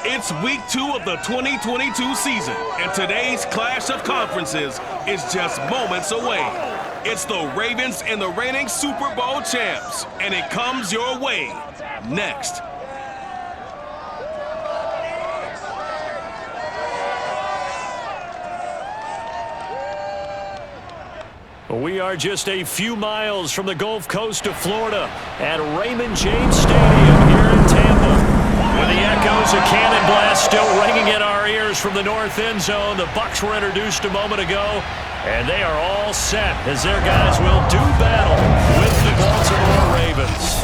It's week 2 of the 2022 season, and today's clash of conferences is just moments away. It's the Ravens and the reigning Super Bowl champs, and it comes your way next. We are just a few miles from the Gulf Coast of Florida at Raymond James Stadium here in Tampa. With the echoes of cannon blast still ringing in our ears from the north end zone, the Bucs were introduced a moment ago, and they are all set as their guys will do battle with the Baltimore Ravens.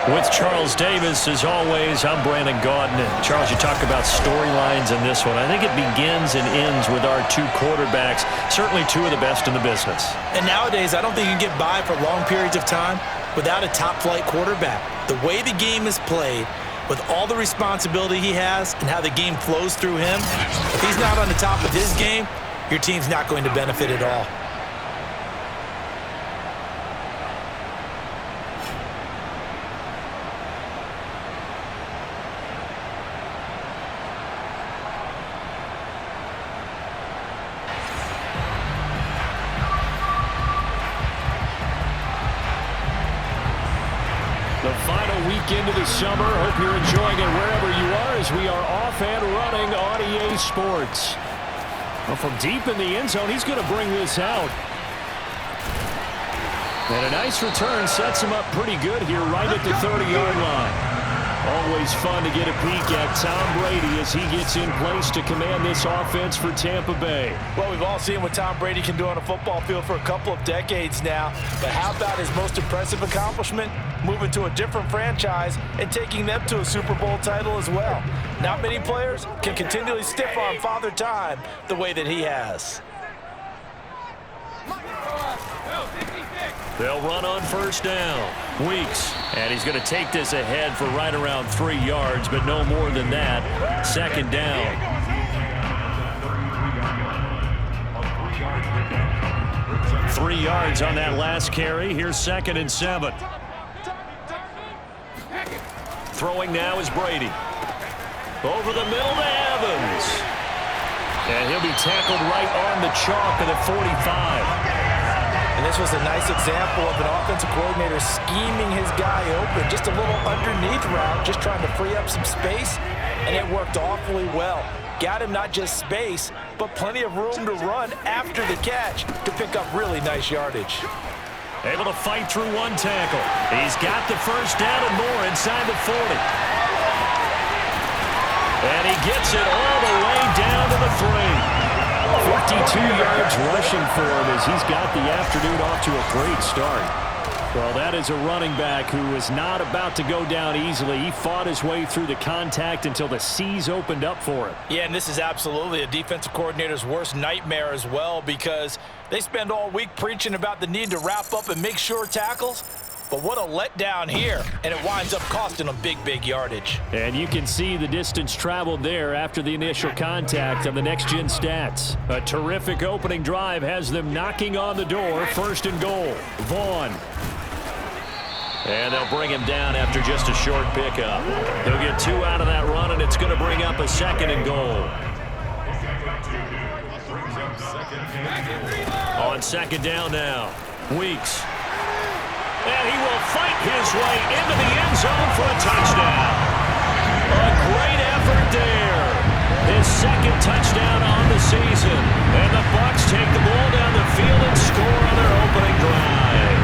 With Charles Davis, as always, I'm Brandon Gaudin. And Charles, you talk about storylines in this one. I think it begins and ends with our two quarterbacks, certainly two of the best in the business. And nowadays, I don't think you can get by for long periods of time without a top-flight quarterback. The way the game is played, with all the responsibility he has and how the game flows through him, if he's not on the top of his game, your team's not going to benefit at all. Into the summer. Hope you're enjoying it wherever you are as we are off and running on EA Sports. Well, from deep in the end zone, he's going to bring this out. And a nice return sets him up pretty good here right at the 30-yard line. Always fun to get a peek at Tom Brady as he gets in place to command this offense for Tampa Bay. Well, we've all seen what Tom Brady can do on a football field for a couple of decades now. But how about his most impressive accomplishment? Moving to a different franchise and taking them to a Super Bowl title as well. Not many players can continually stiff on Father Time the way that he has. They'll run on first down. Weeks. And he's going to take this ahead for right around 3 yards, but no more than that. Second down. 3 yards on that last carry. Here's 2nd and 7. Throwing now is Brady. Over the middle to Evans. And he'll be tackled right on the chalk of the 45. And this was a nice example of an offensive coordinator scheming his guy open. Just a little underneath route, just trying to free up some space, and it worked awfully well. Got him not just space, but plenty of room to run after the catch to pick up really nice yardage. Able to fight through one tackle. He's got the first down and more inside the 40. And he gets it all the way down to the 3. 52 yards rushing for him as he's got the afternoon off to a great start. Well, that is a running back who is not about to go down easily. He fought his way through the contact until the seas opened up for him. Yeah, and this is absolutely a defensive coordinator's worst nightmare as well, because they spend all week preaching about the need to wrap up and make sure tackles. But what a letdown here, and it winds up costing them big yardage. And you can see the distance traveled there after the initial contact on the next-gen stats. A terrific opening drive has them knocking on the door, 1st and goal. Vaughn. And they'll bring him down after just a short pickup. They'll get 2 out of that run, and it's going to bring up a 2nd and goal. On 2nd down now, Weeks. And he will fight his way into the end zone for a touchdown. A great effort there. His 2nd touchdown on the season. And the Bucs take the ball down the field and score on their opening drive.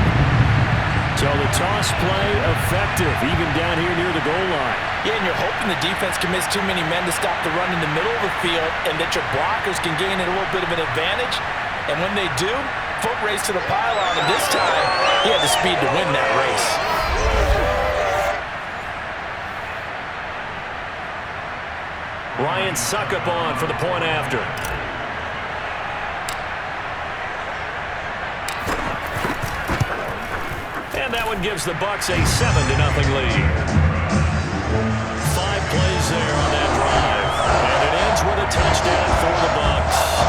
So the toss play effective, even down here near the goal line. Yeah, and you're hoping the defense can miss too many men to stop the run in the middle of the field and that your blockers can gain a little bit of an advantage. And when they do, foot race to the pylon, and this time he had the speed to win that race. Ryan Succop for the point after. And that one gives the Bucs a 7-0 lead. 5 plays there on that drive. And it ends with a touchdown for the Bucs.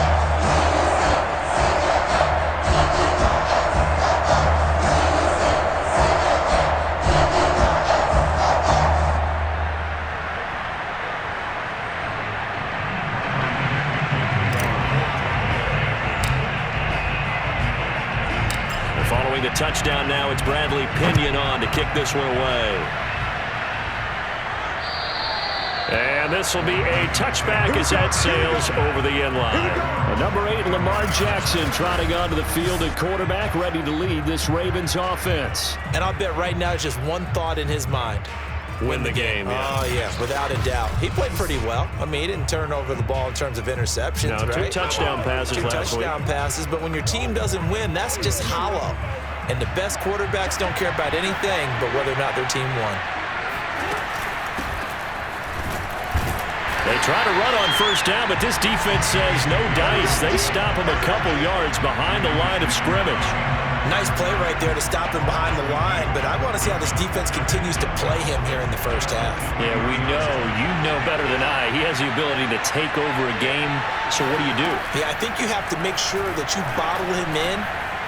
scoring the touchdown now. It's Bradley Pinion on to kick this one away. And this will be a touchback as that sails over the end line. Number 8, Lamar Jackson, trotting onto the field at quarterback, ready to lead this Ravens offense. And I'll bet right now just one thought in his mind. Win the game. Yeah. Oh, yeah, without a doubt. He played pretty well. I mean, he didn't turn over the ball in terms of interceptions, no, right? 2 touchdown passes last week. 2 touchdown passes, but when your team doesn't win, that's just hollow. And the best quarterbacks don't care about anything but whether or not their team won. They try to run on first down, but this defense says no dice. They stop him a couple yards behind the line of scrimmage. Nice play right there to stop him behind the line, but I want to see how this defense continues to play him here in the first half. Yeah, we know. You know better than I. He has the ability to take over a game, so what do? Yeah, I think you have to make sure that you bottle him in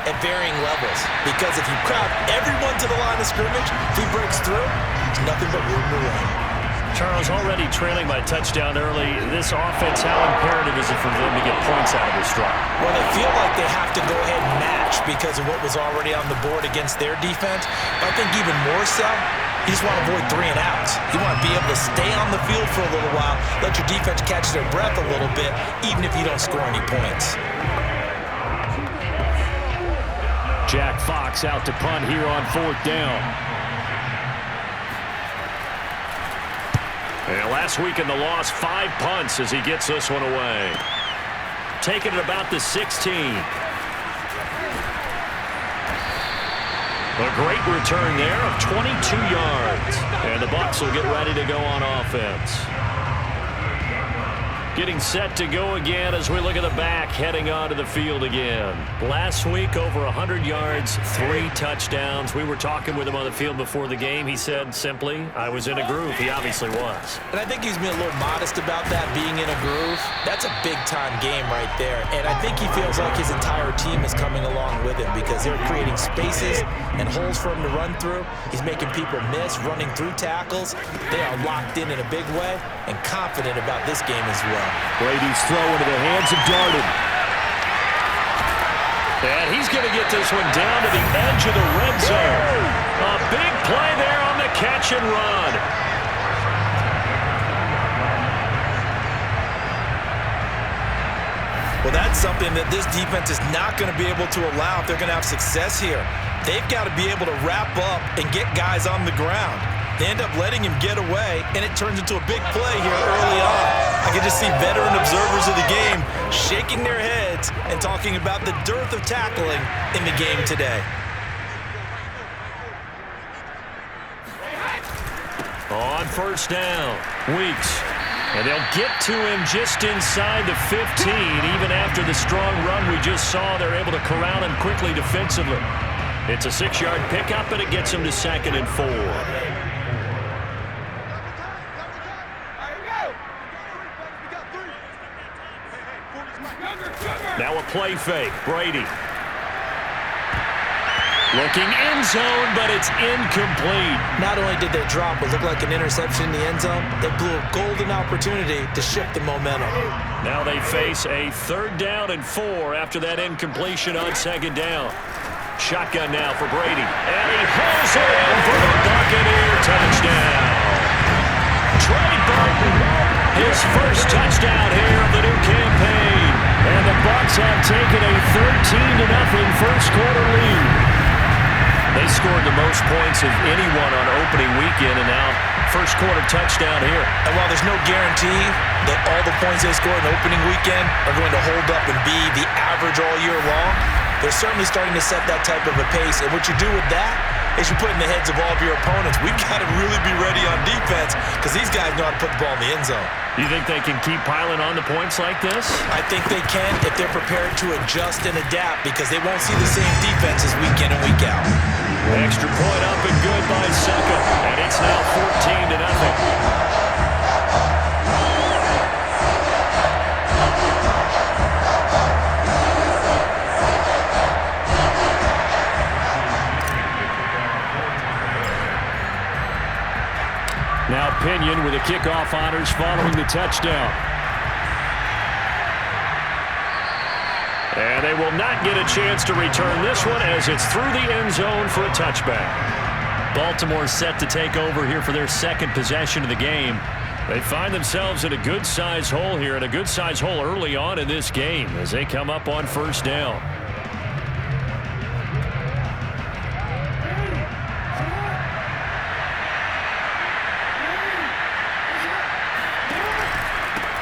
at varying levels, because if you crowd everyone to the line of scrimmage, if he breaks through, it's nothing but room to run. Charles, already trailing by touchdown early. This offense, how imperative is it for them to get points out of this drive? Well, they feel like they have to go ahead and match because of what was already on the board against their defense. But I think even more so, you just want to avoid 3 and outs. You want to be able to stay on the field for a little while, let your defense catch their breath a little bit, even if you don't score any points. Jack Fox out to punt here on 4th down. And last week in the loss, 5 punts as he gets this one away. Taking it about the 16. A great return there of 22 yards. And the Bucs will get ready to go on offense. Getting set to go again as we look at the back, heading onto the field again. Last week, over 100 yards, 3 touchdowns. We were talking with him on the field before the game. He said simply, I was in a groove. He obviously was. And I think he's been a little modest about that, being in a groove. That's a big-time game right there. And I think he feels like his entire team is coming along with him because they're creating spaces and holes for him to run through. He's making people miss, running through tackles. They are locked in a big way and confident about this game as well. Brady's throw into the hands of Darden. And he's going to get this one down to the edge of the red zone. A big play there on the catch and run. Well, that's something that this defense is not going to be able to allow if they're going to have success here. They've got to be able to wrap up and get guys on the ground. They end up letting him get away, and it turns into a big play here early on. I can just see veteran observers of the game shaking their heads and talking about the dearth of tackling in the game today. On first down, Weeks. And they'll get to him just inside the 15. Even after the strong run we just saw, they're able to corral him quickly defensively. It's a 6-yard pickup, and it gets him to 2nd and 4. Now a play fake. Brady. Looking end zone, but it's incomplete. Not only did they drop what looked like an interception in the end zone, they blew a golden opportunity to shift the momentum. Now they face a 3rd down and 4 after that incompletion on 2nd down. Shotgun now for Brady. And he hauls it in for the Buccaneer touchdown. Trey Burton, his first touchdown here of the new campaign. And the Bucs have taken a 13-0 first-quarter lead. They scored the most points of anyone on opening weekend, and now first-quarter touchdown here. And while there's no guarantee that all the points they score in opening weekend are going to hold up and be the average all year long, they're certainly starting to set that type of a pace. And what you do with that is you put in the heads of all of your opponents, we've got to really be ready on defense because these guys know how to put the ball in the end zone. You think they can keep piling on the points like this? I think they can if they're prepared to adjust and adapt because they won't see the same defenses week in and week out. Extra point up and good by Succa, and it's now 14-0. Now Pinion with the kickoff honors following the touchdown. And they will not get a chance to return this one as it's through the end zone for a touchback. Baltimore set to take over here for their second possession of the game. They find themselves in a good-sized hole here, and a good-sized hole early on in this game as they come up on first down.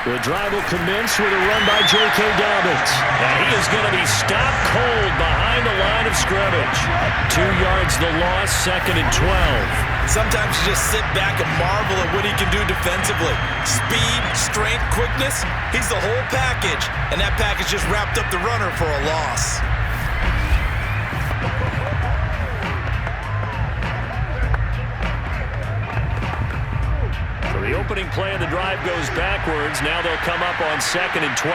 The drive will commence with a run by J.K. Dobbins. And he is going to be stopped cold behind the line of scrimmage. 2 yards the loss, 2nd and 12. Sometimes you just sit back and marvel at what he can do defensively. Speed, strength, quickness, he's the whole package. And that package just wrapped up the runner for a loss. The opening play of the drive goes backwards. Now they'll come up on 2nd and 12.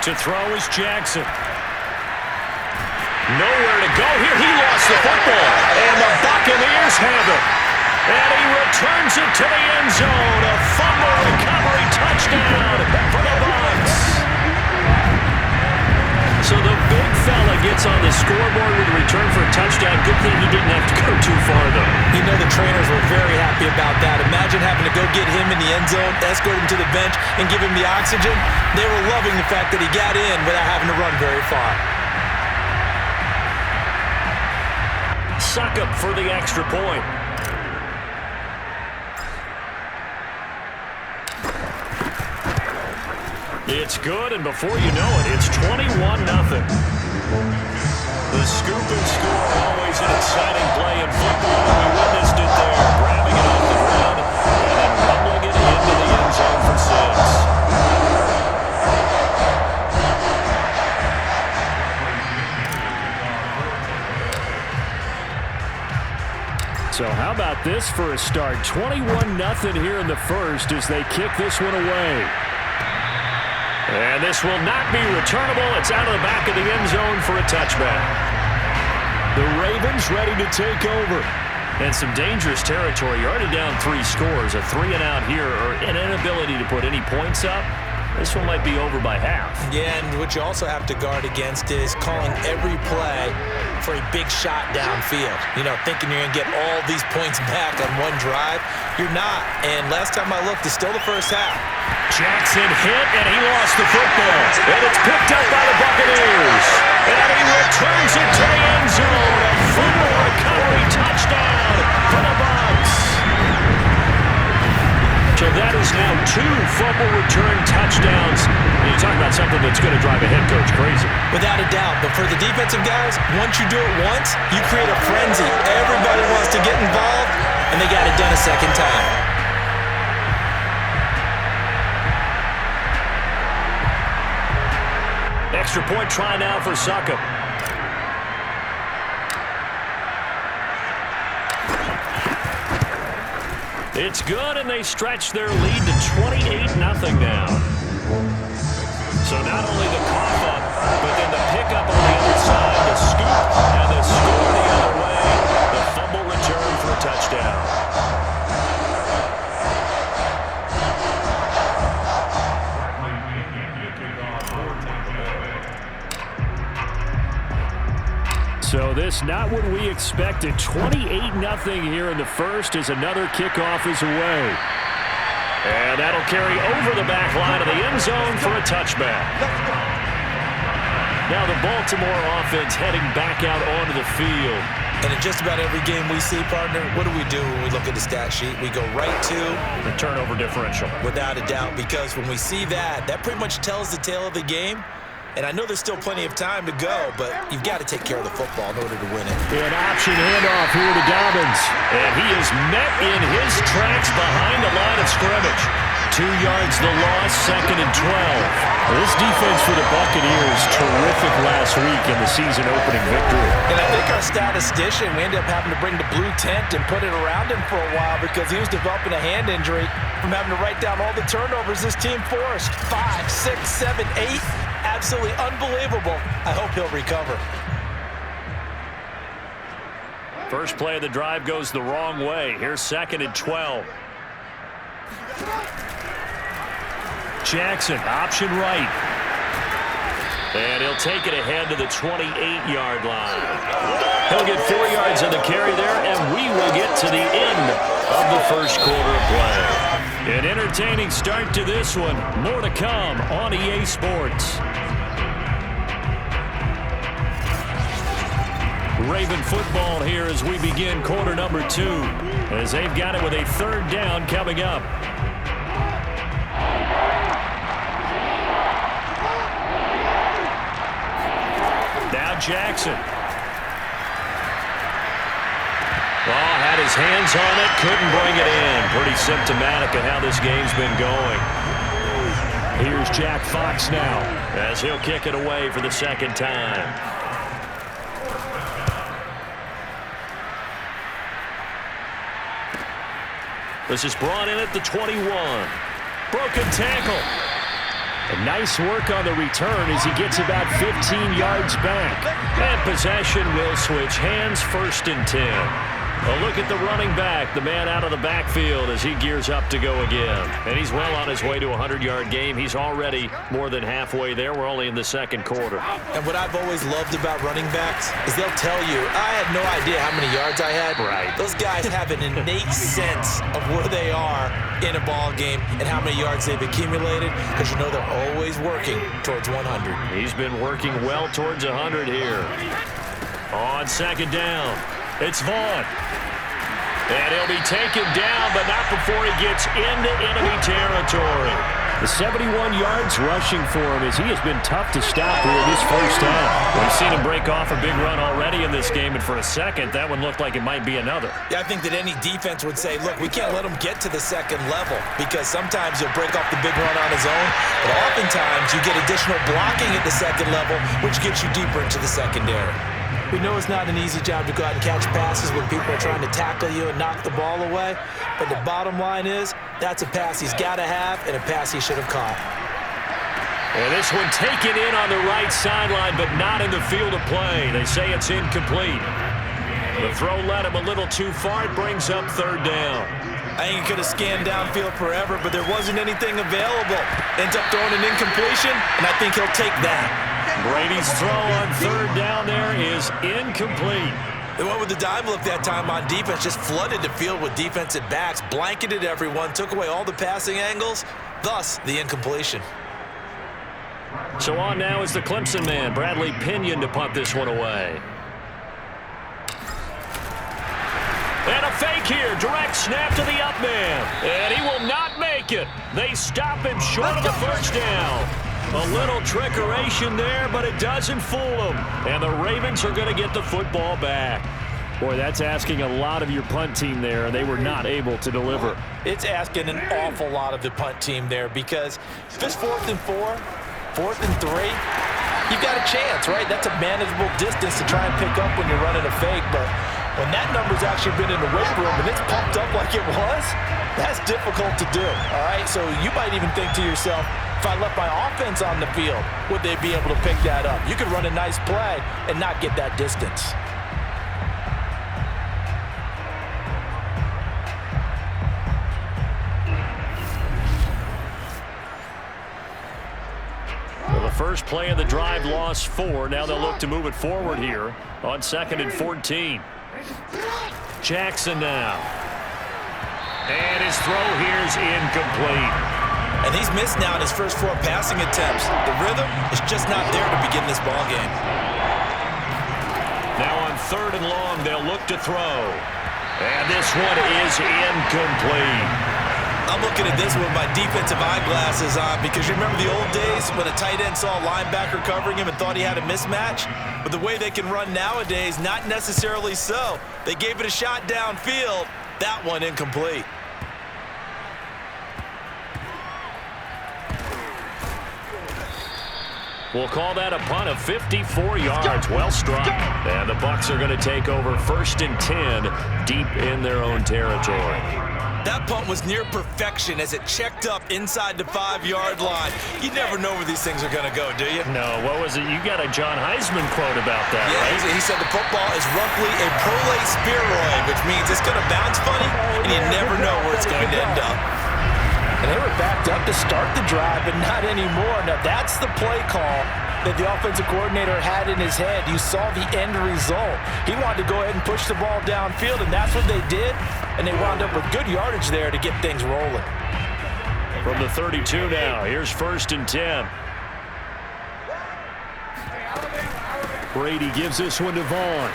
To throw is Jackson. Nowhere to go here. He lost the football. And the Buccaneers have it. And he returns it to the end zone. A fumble recovery touchdown for the Bucs. So the big fella gets on the scoreboard with a return for a touchdown. Good thing he didn't have to go too far, though. You know the trainers were very happy about that. Imagine having to go get him in the end zone, escort him to the bench, and give him the oxygen. They were loving the fact that he got in without having to run very far. Suck up for the extra point. It's good, and before you know it, it's 21-0. The scoop and score, always an exciting play in football. We witnessed it there, grabbing it off the ground and then rumbling it into the end zone for 6. So how about this for a start? 21-0 here in the first as they kick this one away. And this will not be returnable. It's out of the back of the end zone for a touchback. The Ravens ready to take over. And some dangerous territory. You're already down 3 scores. A 3-and-out here, or an inability to put any points up. This one might be over by half. Yeah, and what you also have to guard against is calling every play for a big shot downfield. You know, thinking you're going to get all these points back on one drive. You're not. And last time I looked, it's still the first half. Jackson hit, and he lost the football. And it's picked up by the Buccaneers. And he returns it to the end zone. A fumble recovery touchdown for the Bucs. So that is now 2 fumble return touchdowns. And you talk about something that's going to drive a head coach crazy. Without a doubt. But for the defensive guys, once you do it once, you create a frenzy. Everybody wants to get involved, and they got it done a second time. Extra point try now for Suckup. It's good, and they stretch their lead to 28-0 now. So not only the cough up, but then the pickup on the other side, the scoop, and the score the other way. The fumble return for a touchdown. So this not what we expected. 28-0 here in the first as another kickoff is away. And that'll carry over the back line of the end zone for a touchback. Now the Baltimore offense heading back out onto the field. And in just about every game we see, partner, what do when we look at the stat sheet? We go right to the turnover differential. Without a doubt, because when we see that, that pretty much tells the tale of the game. And I know there's still plenty of time to go, but you've got to take care of the football in order to win it. An option handoff here to Dobbins. And he is met in his tracks behind the line of scrimmage. 2 yards the loss, 2nd and 12. This defense for the Buccaneers, terrific last week in the season-opening victory. And I think our statistician, we ended up having to bring the blue tent and put it around him for a while because he was developing a hand injury from having to write down all the turnovers this team forced. 5, 6, 7, 8. Absolutely unbelievable. I hope he'll recover. First play of the drive goes the wrong way. Here's 2nd and 12. Jackson, option right. And he'll take it ahead to the 28-yard line. He'll get 4 yards on the carry there, and we will get to the end of the first quarter of play. An entertaining start to this one. More to come on EA Sports. Raven football here as we begin quarter number 2, as they've got it with a 3rd down coming up. Now Jackson. Oh, had his hands on it, couldn't bring it in. Pretty symptomatic of how this game's been going. Here's Jack Fox now, as he'll kick it away for the 2nd time. This is brought in at the 21. Broken tackle. And nice work on the return as he gets about 15 yards back. And possession will switch hands, 1st and 10. A look at the running back, the man out of the backfield as he gears up to go again. And he's well on his way to a 100-yard game. He's already more than halfway there. We're only in the 2nd quarter. And what I've always loved about running backs is they'll tell you, I had no idea how many yards I had. Right. Those guys have an innate sense of where they are in a ball game and how many yards they've accumulated, because you know they're always working towards 100. He's been working well towards 100 here. On 2nd down, it's Vaughn. And he'll be taken down, but not before he gets into enemy territory. The 71 yards rushing for him as he has been tough to stop here this first half. We've seen him break off a big run already in this game, and for a second, that one looked like it might be another. Yeah, I think that any defense would say, look, we can't let him get to the 2nd level, because sometimes he'll break off the big run on his own, but oftentimes you get additional blocking at the 2nd level, which gets you deeper into the secondary. We know it's not an easy job to go out and catch passes when people are trying to tackle you and knock the ball away. But the bottom line is, that's a pass he's got to have and a pass he should have caught. And this one taken in on the right sideline, but not in the field of play. They say it's incomplete. The throw led him a little too far. It brings up 3rd down. I think he could have scanned downfield forever, but there wasn't anything available. Ends up throwing an incompletion, and I think he'll take that. Brady's throw on 3rd down there is incomplete. They went with the dime look that time on defense, just flooded the field with defensive backs, blanketed everyone, took away all the passing angles, thus the incompletion. So on now is the Clemson man, Bradley Pinion, to punt this one away. And a fake here, direct snap to the up man, and he will not make it. They stop him short of the 1st down. A little trickeration there, but it doesn't fool them. And the Ravens are going to get the football back. Boy, that's asking a lot of your punt team there, and they were not able to deliver. It's asking an awful lot of the punt team there, because if it's 4th and 4, 4th and 3, you've got a chance, right? That's a manageable distance to try and pick up when you're running a fake, but when that number's actually been in the weight room and it's pumped up like it was, that's difficult to do, all right? So you might even think to yourself, if I left my offense on the field, would they be able to pick that up? You could run a nice play and not get that distance. Well, the first play of the drive lost 4. Now they'll look to move it forward here on 2nd and 14. Jackson now. And his throw here is incomplete. And he's missed now in his first 4 passing attempts. The rhythm is just not there to begin this ball game. Now on 3rd and long, they'll look to throw. And this one is incomplete. I'm looking at this with my defensive eyeglasses on, because you remember the old days when a tight end saw a linebacker covering him and thought he had a mismatch? But the way they can run nowadays, not necessarily so. They gave it a shot downfield. That one incomplete. We'll call that a punt of 54 yards. Well struck. And the Bucs are going to take over 1st and 10 deep in their own territory. That punt was near perfection as it checked up inside the 5-yard line. You never know where these things are going to go, do you? No, what was it? You got a John Heisman quote about that, yeah, right? He said the football is roughly a prolate spheroid, which means it's going to bounce funny, and you never know where it's going to end up. And they were backed up to start the drive, but not anymore. Now, that's the play call that the offensive coordinator had in his head. You saw the end result. He wanted to go ahead and push the ball downfield, and that's what they did, and they wound up with good yardage there to get things rolling. From the 32 now, here's 1st and 10. Brady gives this one to Vaughn.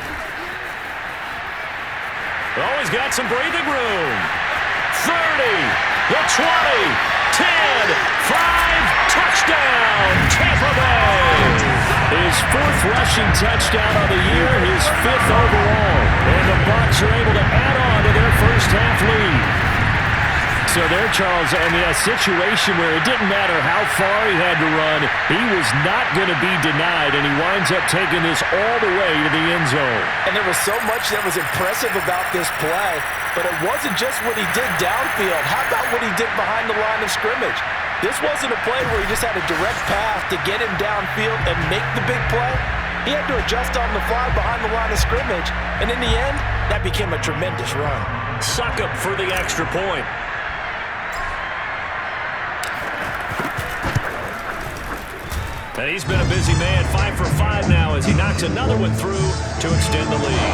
Oh, he's got some breathing room. 30, the 20, 10, 5, touchdown, Tampa Bay. His 4th rushing touchdown of the year, his 5th overall. And the Bucs are able to add on to their first half lead. So there, Charles, I mean, a situation where it didn't matter how far he had to run, he was not going to be denied, and he winds up taking this all the way to the end zone. And there was so much that was impressive about this play, but it wasn't just what he did downfield. How about what he did behind the line of scrimmage? This wasn't a play where he just had a direct path to get him downfield and make the big play. He had to adjust on the fly behind the line of scrimmage, and in the end, that became a tremendous run. Suck up for the extra point. And he's been a busy man, 5 for 5 now as he knocks another one through to extend the lead.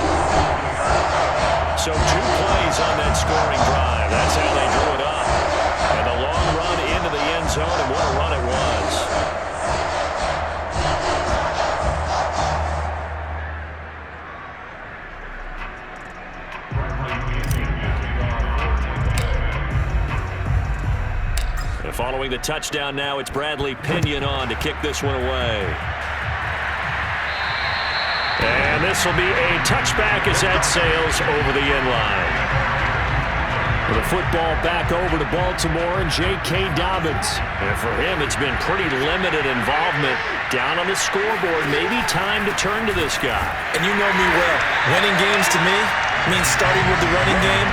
So 2 plays on that scoring drive. That's how they drew it up. And a long run into the end zone, and what a run it was. Following the touchdown now, it's Bradley Pinion on to kick this one away. And this will be a touchback as that sails over the end line. The football back over to Baltimore and J.K. Dobbins. And for him, it's been pretty limited involvement down on the scoreboard. Maybe time to turn to this guy. And you know me well. Winning games to me means starting with the running game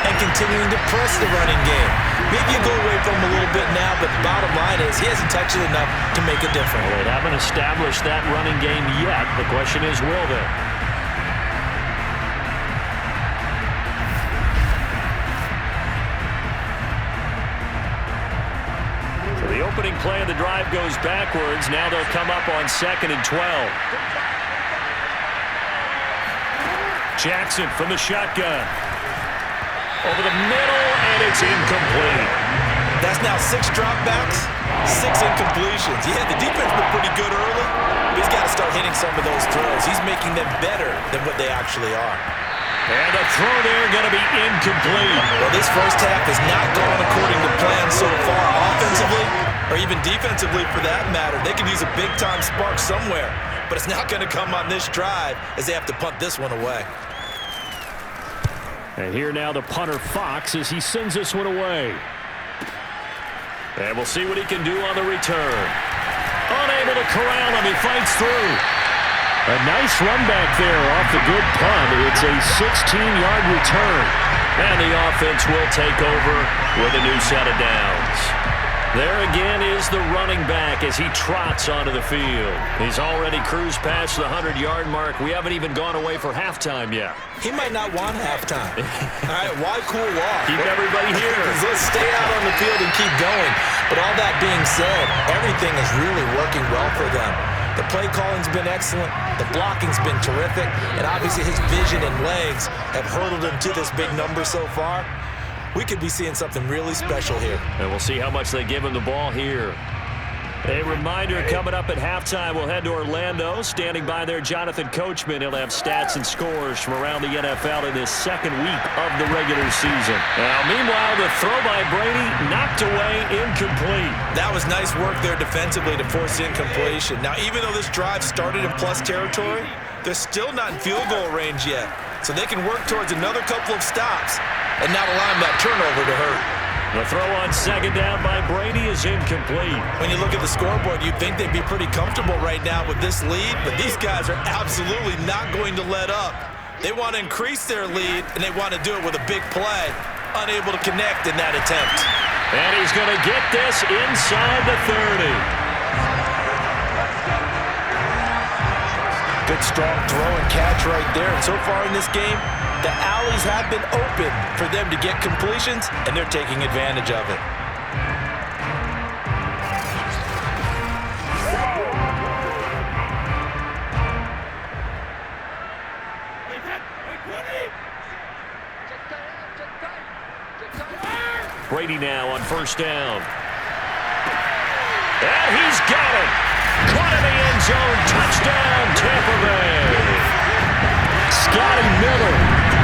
and continuing to press the running game. Maybe you go away from him a little bit now, but the bottom line is he hasn't touched it enough to make a difference. Well, they haven't established that running game yet. The question is, will they? So the opening play of the drive goes backwards. Now they'll come up on 2nd and 12. Jackson from the shotgun. Over the middle, and it's incomplete. That's now 6 dropbacks, 6 incompletions. Yeah, the defense been pretty good early, but he's got to start hitting some of those throws. He's making them better than what they actually are. And the throw there going to be incomplete. Well, this first half has not gone according to plan so far offensively, or even defensively for that matter. They could use a big-time spark somewhere, but it's not going to come on this drive as they have to punt this one away. And here now the punter Fox as he sends this one away. And we'll see what he can do on the return. Unable to corral him, he fights through. A nice run back there off the good punt. It's a 16-yard return. And the offense will take over with a new set of downs. There again is the running back as he trots onto the field. He's already cruised past the 100-yard mark. We haven't even gone away for halftime yet. He might not want halftime. All right, why cool off? Keep everybody here. Let's stay out on the field and keep going. But all that being said, everything is really working well for them. The play calling's been excellent. The blocking's been terrific. And obviously his vision and legs have hurdled him to this big number so far. We could be seeing something really special here. And we'll see how much they give him the ball here. A reminder coming up at halftime, we'll head to Orlando. Standing by there, Jonathan Coachman. He'll have stats and scores from around the NFL in this second week of the regular season. Now, meanwhile, the throw by Brady knocked away, incomplete. That was nice work there defensively to force incompletion. Now, even though this drive started in plus territory, they're still not in field goal range yet. So they can work towards another couple of stops and not allow that turnover to hurt. The throw on 2nd down by Brady is incomplete. When you look at the scoreboard, you'd think they'd be pretty comfortable right now with this lead, but these guys are absolutely not going to let up. They want to increase their lead, and they want to do it with a big play. Unable to connect in that attempt. And he's going to get this inside the 30. Good strong throw and catch right there. And so far in this game, the alleys have been open for them to get completions, and they're taking advantage of it. Brady now on first down. And he's got it. Caught in the end zone. Touchdown, Tampa Bay. Scotty Miller,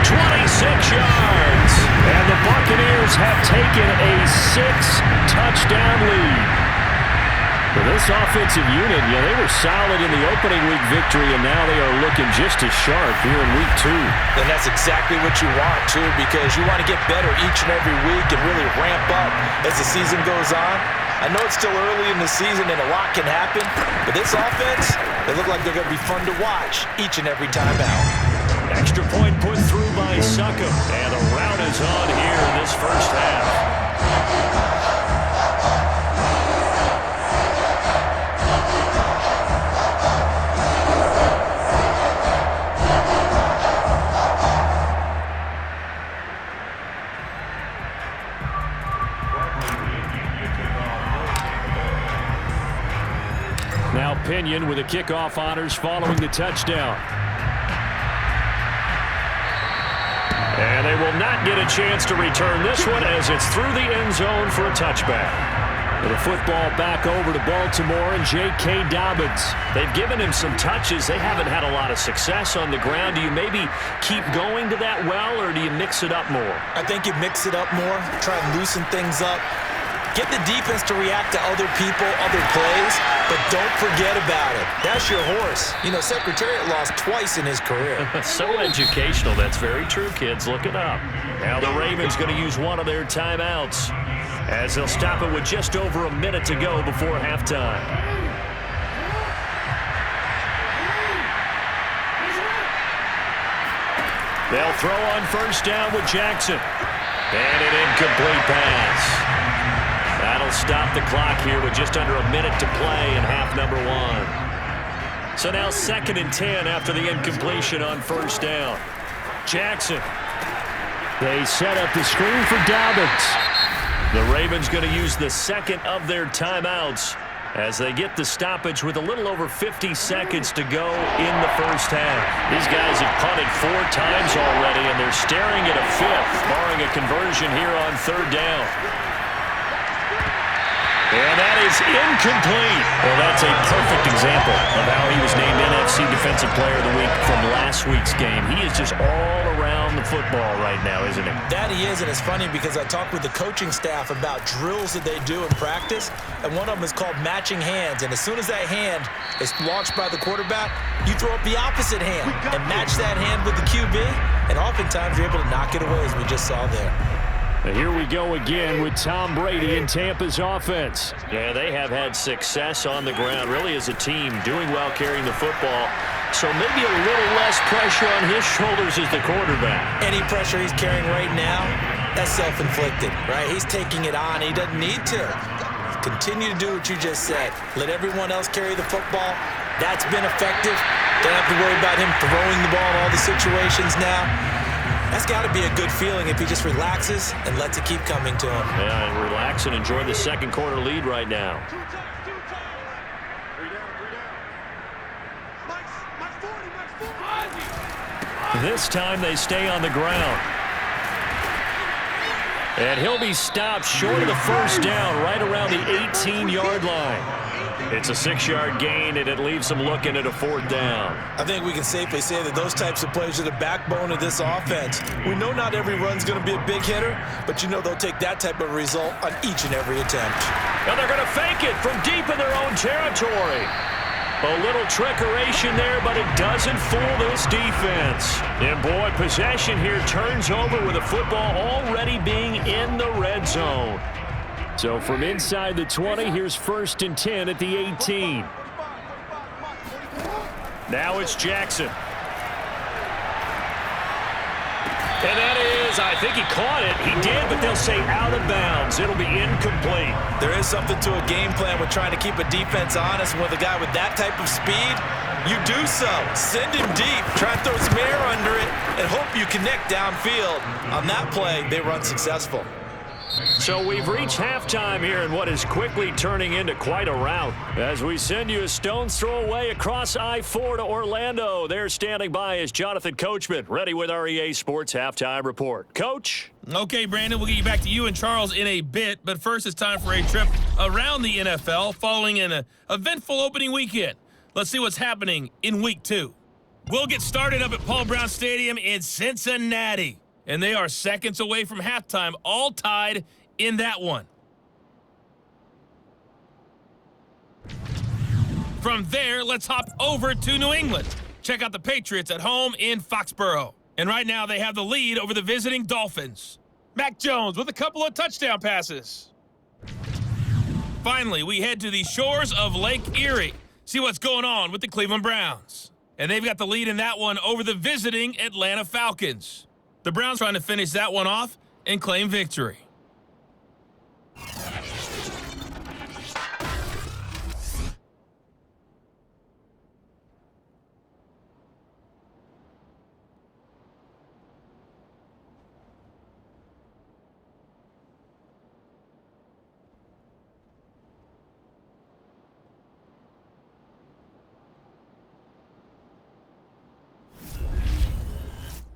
26 yards. And the Buccaneers have taken a 6-touchdown lead. For this offensive unit, they were solid in the opening week victory, and now they are looking just as sharp here in week 2. And that's exactly what you want, too, because you want to get better each and every week and really ramp up as the season goes on. I know it's still early in the season and a lot can happen, but this offense, they look like they're going to be fun to watch each and every time out. Extra point put through by Succop, and the route is on here in this first half. Now Pinion with the kickoff honors following the touchdown. And they will not get a chance to return this one as it's through the end zone for a touchback. With the football back over to Baltimore and J.K. Dobbins. They've given him some touches. They haven't had a lot of success on the ground. Do you maybe keep going to that well, or do you mix it up more? I think you mix it up more, try and loosen things up. Get the defense to react to other people, other plays, but don't forget about it. That's your horse. Secretariat lost twice in his career. So educational. That's very true, kids. Look it up. Now the Ravens going to use one of their timeouts as they'll stop it with just over a minute to go before halftime. They'll throw on first down with Jackson. And an incomplete pass. That'll stop the clock here with just under a minute to play in half number 1. So now 2nd and 10 after the incompletion on first down. Jackson. They set up the screen for Dobbins. The Ravens going to use the second of their timeouts as they get the stoppage with a little over 50 seconds to go in the first half. These guys have punted 4 times already, and they're staring at a 5th, barring a conversion here on 3rd down. And that is incomplete. Well, that's a perfect example of how he was named NFC Defensive Player of the Week from last week's game. He is just all around the football right now, isn't he? That he is, and it's funny because I talked with the coaching staff about drills that they do in practice, and one of them is called matching hands. And as soon as that hand is launched by the quarterback, you throw up the opposite hand and match that hand with the QB, and oftentimes you're able to knock it away, as we just saw there. And here we go again with Tom Brady in Tampa's offense. Yeah, they have had success on the ground, really as a team, doing well carrying the football. So maybe a little less pressure on his shoulders as the quarterback. Any pressure he's carrying right now, that's self-inflicted, right? He's taking it on. He doesn't need to. Continue to do what you just said. Let everyone else carry the football. That's been effective. Don't have to worry about him throwing the ball in all the situations now. That's got to be a good feeling if he just relaxes and lets it keep coming to him. Yeah, and relax and enjoy the second quarter lead right now. This time they stay on the ground. And he'll be stopped short of the first down right around the 18-yard line. It's a 6-yard gain, and it leaves them looking at a 4th down. I think we can safely say that those types of plays are the backbone of this offense. We know not every run's going to be a big hitter, but they'll take that type of result on each and every attempt. And they're going to fake it from deep in their own territory. A little trickeration there, but it doesn't fool this defense. And boy, possession here turns over with the football already being in the red zone. So from inside the 20, here's 1st and 10 at the 18. Now it's Jackson. And that is, I think he caught it. He did, but they'll say out of bounds. It'll be incomplete. There is something to a game plan with trying to keep a defense honest. With a guy with that type of speed, you do so. Send him deep. Try and throw some air under it and hope you connect downfield. On that play, they were unsuccessful. So we've reached halftime here in what is quickly turning into quite a rout. As we send you a stone's throw away across I-4 to Orlando. There standing by is Jonathan Coachman, ready with our EA Sports Halftime Report. Coach? Okay, Brandon, we'll get you back to you and Charles in a bit, but first it's time for a trip around the NFL following an eventful opening weekend. Let's see what's happening in Week 2. We'll get started up at Paul Brown Stadium in Cincinnati, and they are seconds away from halftime, all tied in that one. From there, let's hop over to New England. Check out the Patriots at home in Foxborough. And right now they have the lead over the visiting Dolphins. Mac Jones with a couple of touchdown passes. Finally, we head to the shores of Lake Erie. See what's going on with the Cleveland Browns. And they've got the lead in that one over the visiting Atlanta Falcons. The Browns trying to finish that one off and claim victory.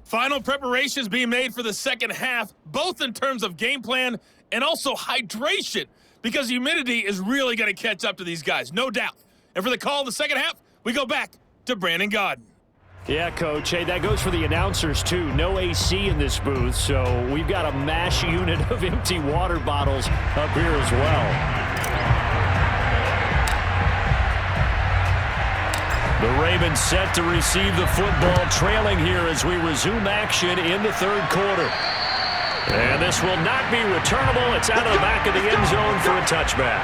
Final preparations being made for the second half, both in terms of game plan and also hydration, because humidity is really going to catch up to these guys, no doubt. And for the call of the second half, we go back to Brandon Gaudin. Yeah, Coach. Hey, that goes for the announcers, too. No AC in this booth, so we've got a mash unit of empty water bottles up here as well. The Ravens set to receive the football, trailing here as we resume action in the third quarter. And this will not be returnable. It's out of the back of the end zone for a touchback.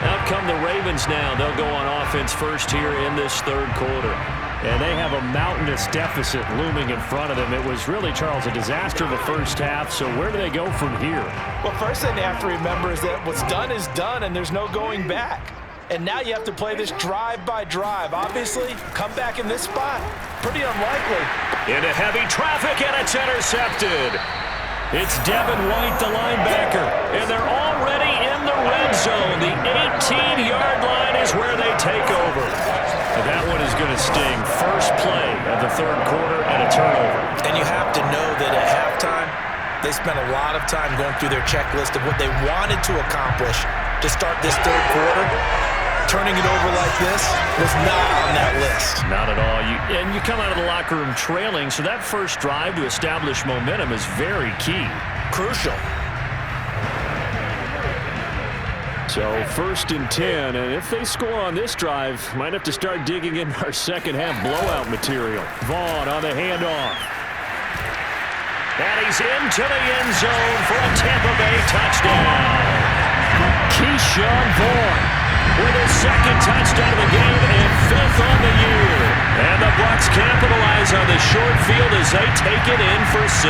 Out come the Ravens now. They'll go on offense first here in this third quarter. And they have a mountainous deficit looming in front of them. It was really, Charles, a disaster the first half. So where do they go from here? Well, first thing they have to remember is that what's done is done, and there's no going back. And now you have to play this drive by drive. Obviously, come back in this spot. Pretty unlikely. Into heavy traffic, and it's intercepted. It's Devin White, the linebacker, and they're already in the red zone. The 18-yard line is where they take over. And that one is going to sting. First play of the third quarter and a turnover. And you have to know that at halftime, they spent a lot of time going through their checklist of what they wanted to accomplish to start this third quarter. Turning it over like this was not on that list. Not at all. And you come out of the locker room trailing, so that first drive to establish momentum is very key. Crucial. So 1st and 10, and if they score on this drive, might have to start digging in our second half blowout material. Vaughn on the handoff. And he's into the end zone for a Tampa Bay touchdown. Keyshawn Vaughn with his second touchdown of the game and 5th on the year. And the Bucs capitalize on the short field as they take it in for 6.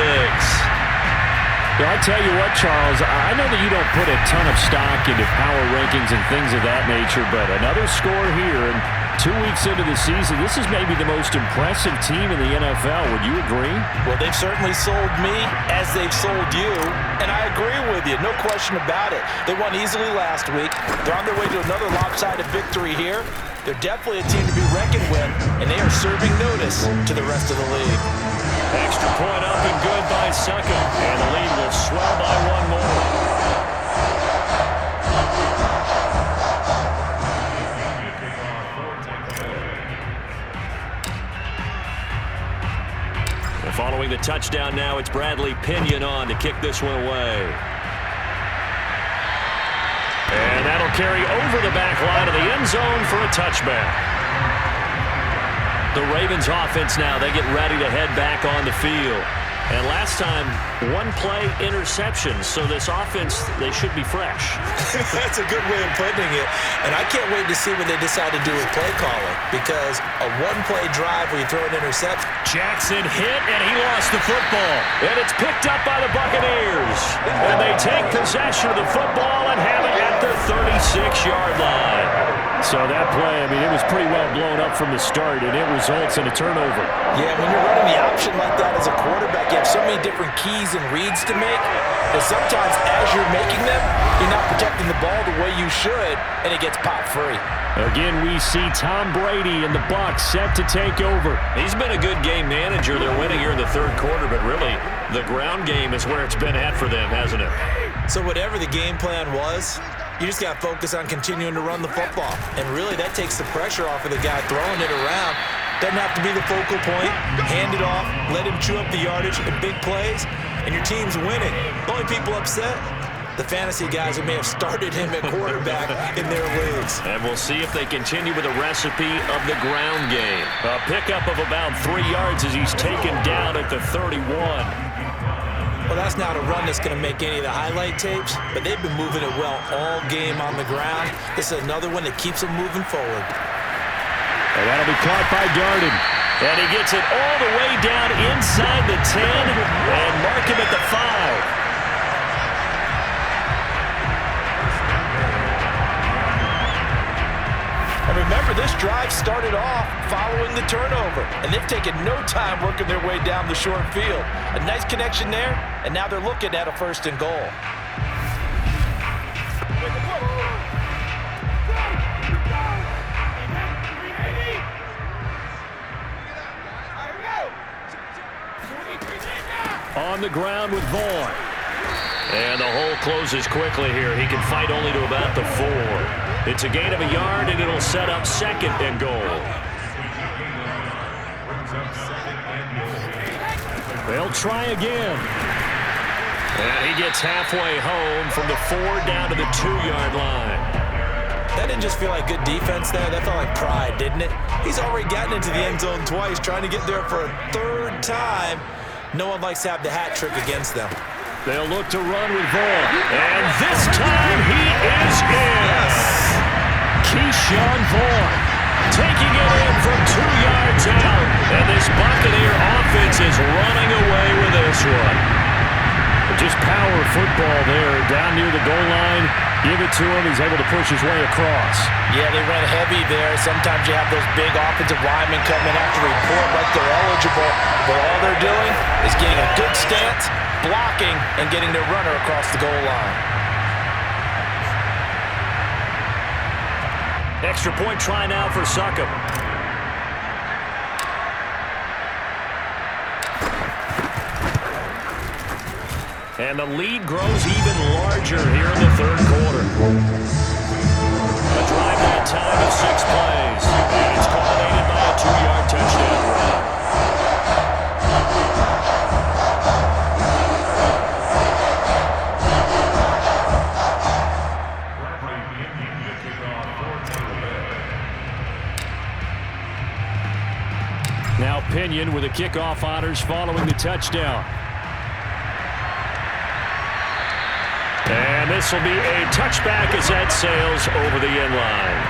Well, I tell you what, Charles, I know that you don't put a ton of stock into power rankings and things of that nature, but another score here, and 2 weeks into the season, this is maybe the most impressive team in the NFL. Would you agree? Well, they've certainly sold me as they've sold you, and I agree with you, no question about it. They won easily last week. They're on their way to another lopsided victory here. They're definitely a team to be reckoned with, and they are serving notice to the rest of the league. Extra point up and good by Succa, and the lead will swell by one more. Following the touchdown now, it's Bradley Pinion on to kick this one away. And that'll carry over the back line of the end zone for a touchback. The Ravens offense now, they get ready to head back on the field. And last time, one play interception. So this offense, they should be fresh. That's a good way of putting it. And I can't wait to see what they decide to do with play calling. Because a one-play drive where you throw an interception. Jackson hit, and he lost the football. And it's picked up by the Buccaneers. And they take possession of the football and have it at the 36-yard line. So that play, I mean, it was pretty well blown up from the start, and it results in a turnover. Yeah, when you're running the option like that as a quarterback, you have so many different keys and reads to make that sometimes as you're making them, you're not protecting the ball the way you should, and it gets popped free. Again, we see Tom Brady and the Bucs set to take over. He's been a good game manager. They're winning here in the third quarter, but really, the ground game is where it's been at for them, hasn't it? So whatever the game plan was, you just got to focus on continuing to run the football. And really, that takes the pressure off of the guy throwing it around. Doesn't have to be the focal point. Hand it off, let him chew up the yardage in big plays, and your team's winning. The only people upset, the fantasy guys who may have started him at quarterback in their leagues. And we'll see if they continue with the recipe of the ground game. A pickup of about 3 yards as he's taken down at the 31. Well, that's not a run that's going to make any of the highlight tapes, but they've been moving it well all game on the ground. This is another one that keeps them moving forward. And that'll be caught by Darden. And he gets it all the way down inside the 10 and mark him at the 5. And remember, this drive started off following the turnover, and they've taken no time working their way down the short field. A nice connection there, and now they're looking at a 1st and goal. On the ground with Vaughn. And the hole closes quickly here. He can fight only to about the 4. It's a gain of a yard, and it'll set up 2nd and goal. They'll try again. And he gets halfway home from the 4 down to the 2-yard line. That didn't just feel like good defense there. That felt like pride, didn't it? He's already gotten into the end zone twice, trying to get there for a 3rd time. No one likes to have the hat trick against them. They'll look to run with Vaughn. And this time he is in. Yes. Keyshawn Vaughn taking it in from 2 yards out. And this Buccaneer offense is running away with this one. Just power football there. Down near the goal line. Give it to him. He's able to push his way across. Yeah, they went heavy there. Sometimes you have those big offensive linemen come in after report like they're eligible. But all they're doing is getting a good stance, blocking, and getting their runner across the goal line. Extra point try now for Succop. And the lead grows even larger here in the third quarter. A drive that time of 6 plays. And it's culminated by a 2-yard touchdown run. Now Pinion with the kickoff honors following the touchdown. And this will be a touchback as that sails over the end line.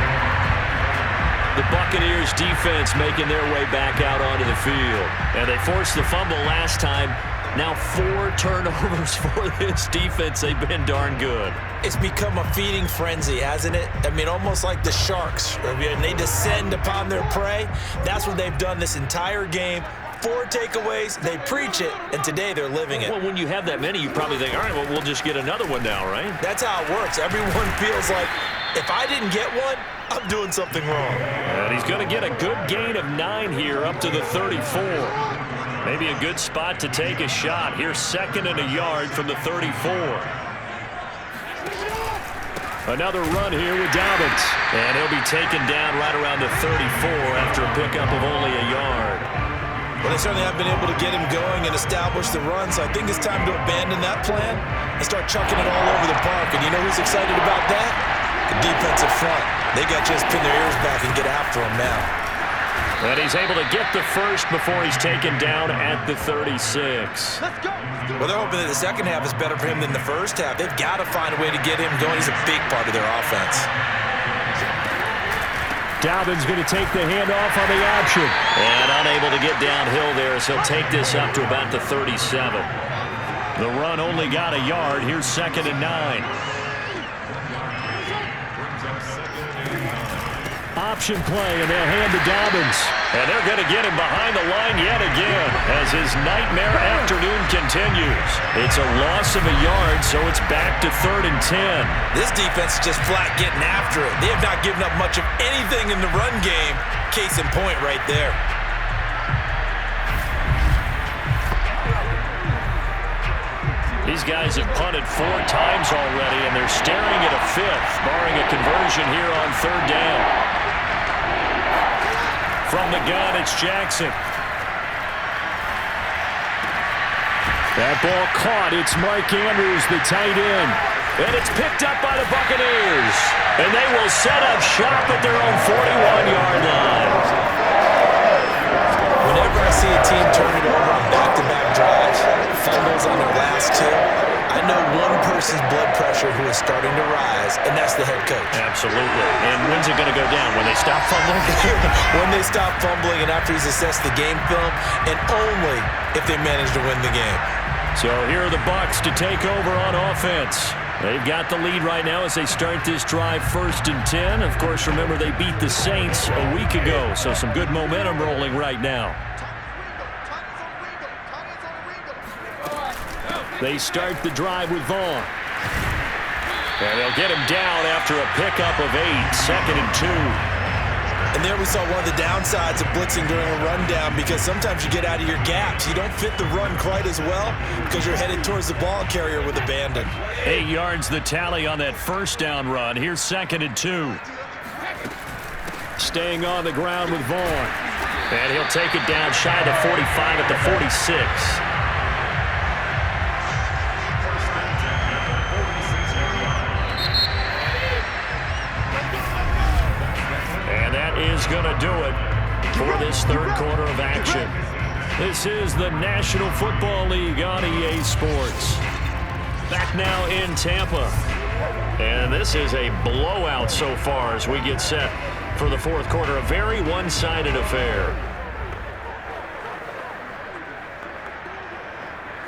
The Buccaneers defense making their way back out onto the field. And they forced the fumble last time. Now 4 turnovers for this defense. They've been darn good. It's become a feeding frenzy, hasn't it? I mean, almost like the sharks. And they descend upon their prey. That's what they've done this entire game. 4 takeaways, they preach it, and today they're living it. Well, when you have that many, you probably think, all right, well, we'll just get another one now, right? That's how it works. Everyone feels like, if I didn't get one, I'm doing something wrong. And he's going to get a good gain of 9 here up to the 34. Maybe a good spot to take a shot. Here's 2nd and a yard from the 34. Another run here with Dobbins. And he'll be taken down right around the 34 after a pickup of only a yard. Well, they certainly have been able to get him going and establish the run, so I think it's time to abandon that plan and start chucking it all over the park. And you know who's excited about that? The defensive front. They got just pin their ears back and get after him now. And he's able to get the first before he's taken down at the 36. Well, they're hoping that the second half is better for him than the first half. They've got to find a way to get him going. He's a big part of their offense. Dobbins going to take the handoff on the option. And unable to get downhill there, so he'll take this up to about the 37. The run only got a yard. Here's 2nd and 9. option play, and they'll hand to Dobbins. And they're going to get him behind the line yet again as his nightmare afternoon continues. It's a loss of a yard, so it's back to 3rd and 10. This defense is just flat getting after it. They have not given up much of anything in the run game. Case in point right there. These guys have punted 4 times already, and they're staring at a 5th, barring a conversion here on 3rd down. From the gun, it's Jackson. That ball caught. It's Mike Andrews, the tight end. And it's picked up by the Buccaneers. And they will set up shop at their own 41-yard line. Whenever I see a team turn it over on back-to-back drives, fumbles on their last 2, I know one person's blood pressure who is starting to rise, and that's the head coach. Absolutely. And when's it going to go down? When they stop fumbling? When they stop fumbling and after he's assessed the game film, and only if they manage to win the game. So here are the Bucs to take over on offense. They've got the lead right now as they start this drive 1st and 10. Of course, remember they beat the Saints a week ago, so some good momentum rolling right now. They start the drive with Vaughn. And they'll get him down after a pickup of 8, 2nd and 2. And there we saw one of the downsides of blitzing during a rundown, because sometimes you get out of your gaps. You don't fit the run quite as well because you're headed towards the ball carrier with abandon. 8 yards the tally on that 1st down run. Here's 2nd and 2. Staying on the ground with Vaughn. And he'll take it down shy of the 45 at the 46. Is going to do it for this 3rd quarter of action. This is the National Football League on EA Sports. Back now in Tampa. And this is a blowout so far as we get set for the 4th quarter. A very one-sided affair.